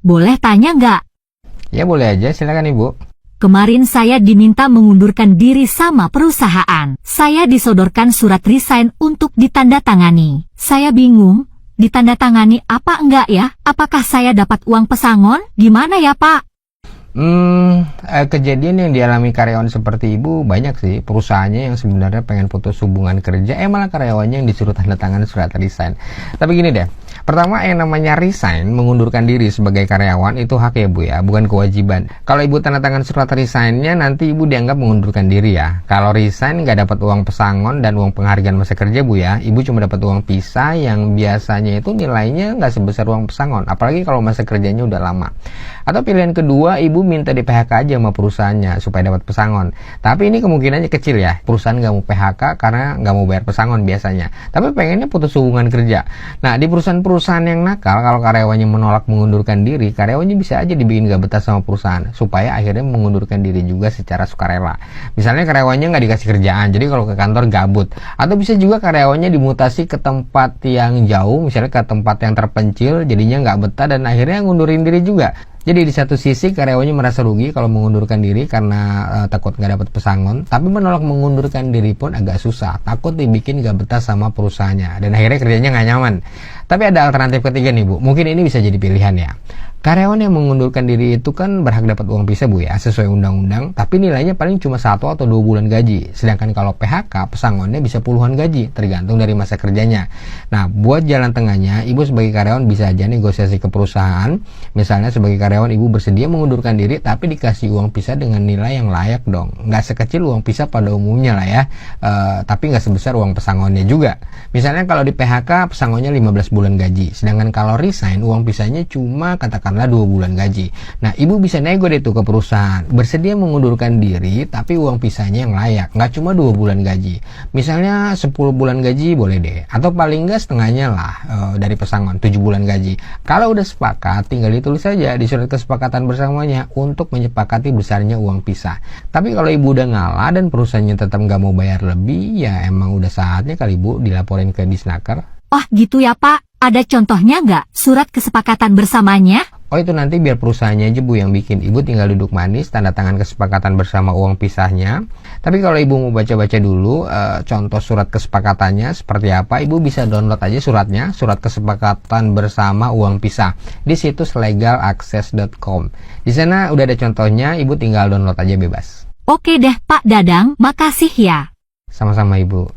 boleh tanya nggak? Ya boleh aja, silakan Ibu. Kemarin saya diminta mengundurkan diri sama perusahaan. Saya disodorkan surat resign untuk ditandatangani. Saya bingung, ditandatangani apa enggak ya? Apakah saya dapat uang pesangon? Gimana ya Pak? Kejadian yang dialami karyawan seperti Ibu banyak sih. Perusahaannya yang sebenarnya pengen putus hubungan kerja, malah karyawannya yang disuruh tanda tangan surat resign. Tapi gini deh, pertama yang namanya resign, mengundurkan diri sebagai karyawan itu hak ya Bu ya, bukan kewajiban. Kalau Ibu tanda tangan surat resignnya, nanti Ibu dianggap mengundurkan diri ya. Kalau resign nggak dapat uang pesangon dan uang penghargaan masa kerja Bu ya, Ibu cuma dapat uang pisah yang biasanya itu nilainya nggak sebesar uang pesangon, apalagi kalau masa kerjanya udah lama. Atau pilihan kedua, Ibu minta di PHK aja sama perusahaannya supaya dapat pesangon. Tapi ini kemungkinannya kecil ya, perusahaan nggak mau PHK karena nggak mau bayar pesangon biasanya. Tapi pengennya putus hubungan kerja. Nah, di perusahaan-perusahaan yang nakal, kalau karyawannya menolak mengundurkan diri, karyawannya bisa aja dibikin nggak betah sama perusahaan, supaya akhirnya mengundurkan diri juga secara sukarela. Misalnya karyawannya nggak dikasih kerjaan, jadi kalau ke kantor gabut. Atau bisa juga karyawannya dimutasi ke tempat yang jauh, misalnya ke tempat yang terpencil, jadinya nggak betah dan akhirnya ngundurin diri juga. Jadi di satu sisi karyawannya merasa rugi kalau mengundurkan diri karena takut nggak dapat pesangon, tapi menolak mengundurkan diri pun agak susah, takut dibikin nggak betah sama perusahaannya dan akhirnya kerjanya nggak nyaman. Tapi ada alternatif ketiga nih Bu, mungkin ini bisa jadi pilihan ya. Karyawan yang mengundurkan diri itu kan berhak dapat uang pisah Bu ya, sesuai undang-undang, tapi nilainya paling cuma 1 atau 2 bulan gaji. Sedangkan kalau PHK, pesangonnya bisa puluhan gaji, tergantung dari masa kerjanya. Nah, buat jalan tengahnya, Ibu sebagai karyawan bisa aja negosiasi ke perusahaan. Misalnya sebagai karyawan Ibu bersedia mengundurkan diri, tapi dikasih uang pisah dengan nilai yang layak dong. Nggak sekecil uang pisah pada umumnya lah ya, tapi nggak sebesar uang pesangonnya juga. Misalnya kalau di PHK, pesangonnya 15 bulan gaji. Sedangkan kalau resign, uang pisahnya cuma katakanlah 2 bulan gaji. Nah, Ibu bisa nego deh tuh ke perusahaan, bersedia mengundurkan diri tapi uang pisahnya yang layak, nggak cuma 2 bulan gaji. Misalnya 10 bulan gaji boleh deh, atau paling nggak setengahnya lah dari pesangon, 7 bulan gaji. Kalau udah sepakat, tinggal ditulis saja di surat kesepakatan bersamanya untuk menyepakati besarnya uang pisah. Tapi kalau Ibu udah ngalah dan perusahaannya tetap nggak mau bayar lebih, ya emang udah saatnya kali Ibu dilaporin ke Disnaker. Oh gitu ya Pak, ada contohnya nggak surat kesepakatan bersamanya? Oh itu nanti biar perusahaannya aja Bu yang bikin. Ibu tinggal duduk manis, tanda tangan kesepakatan bersama uang pisahnya. Tapi kalau Ibu mau baca-baca dulu contoh surat kesepakatannya seperti apa, Ibu bisa download aja suratnya, surat kesepakatan bersama uang pisah di situs legalaccess.com. Di sana udah ada contohnya, Ibu tinggal download aja bebas. Oke deh Pak Dadang, makasih ya. Sama-sama Ibu.